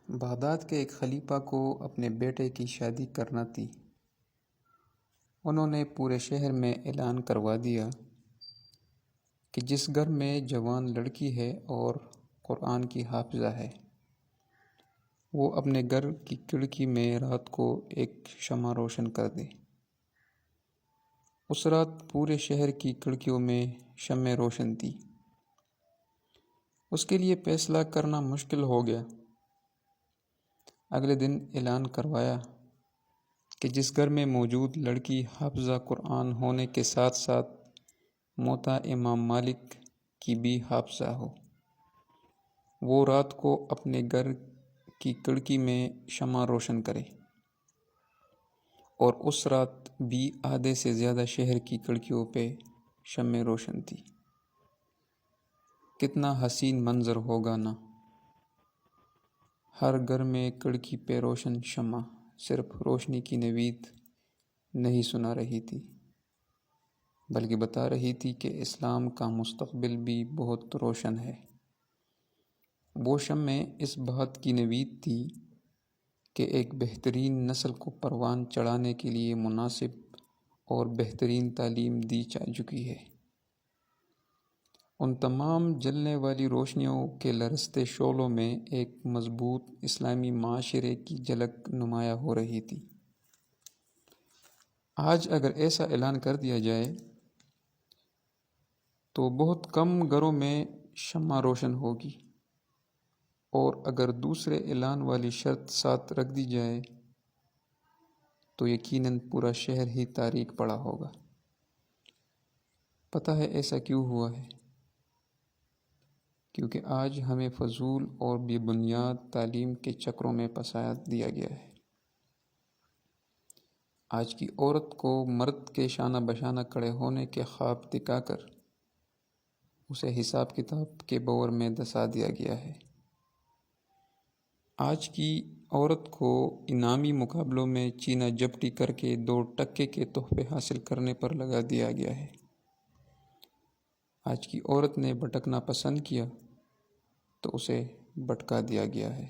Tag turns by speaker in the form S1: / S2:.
S1: Baghdad کے ایک خلیفہ کو اپنے بیٹے کی شادی کرنا تھی۔ انہوں نے پورے شہر میں اعلان کروا دیا کہ جس گھر میں جوان لڑکی ہے اور قرآن کی حافظہ ہے، وہ اپنے گھر کی کھڑکی میں رات کو ایک شمع روشن کر دے۔ اس رات پورے شہر کی کھڑکیوں میں شمع روشن تھی۔ اس کے لیے فیصلہ کرنا مشکل ہو گیا۔ اگلے دن اعلان کروایا کہ جس گھر میں موجود لڑکی حافظہ قرآن ہونے کے ساتھ ساتھ موطا امام مالک کی بھی حافظہ ہو، وہ رات کو اپنے گھر کی کھڑکی میں شمع روشن کرے۔ اور اس رات بھی آدھے سے زیادہ شہر کی کھڑکیوں پہ شمع روشن تھی۔ کتنا حسین منظر ہوگا نا! ہر گھر میں کھڑکی پہ روشن شمع صرف روشنی کی نوید نہیں سنا رہی تھی، بلکہ بتا رہی تھی کہ اسلام کا مستقبل بھی بہت روشن ہے۔ وہ شمع اس بات کی نوید تھی کہ ایک بہترین نسل کو پروان چڑھانے کے لیے مناسب اور بہترین تعلیم دی جا چکی ہے۔ ان تمام جلنے والی روشنیوں کے لرزتے شعلوں میں ایک مضبوط اسلامی معاشرے کی جھلک نمایاں ہو رہی تھی۔ آج اگر ایسا اعلان کر دیا جائے تو بہت کم گھروں میں شمع روشن ہوگی، اور اگر دوسرے اعلان والی شرط ساتھ رکھ دی جائے تو یقیناً پورا شہر ہی تاریک پڑا ہوگا۔ پتہ ہے ایسا کیوں ہوا ہے؟ کیونکہ آج ہمیں فضول اور بے بنیاد تعلیم کے چکروں میں پھنسا دیا گیا ہے۔ آج کی عورت کو مرد کے شانہ بشانہ کھڑے ہونے کے خواب دکھا کر اسے حساب کتاب کے بور میں دھنسا دیا گیا ہے۔ آج کی عورت کو انعامی مقابلوں میں چینہ جپٹی کر کے 2 ٹکے کے تحفے حاصل کرنے پر لگا دیا گیا ہے۔ آج کی عورت نے بھٹکنا پسند کیا تو اسے بھٹکا دیا گیا ہے۔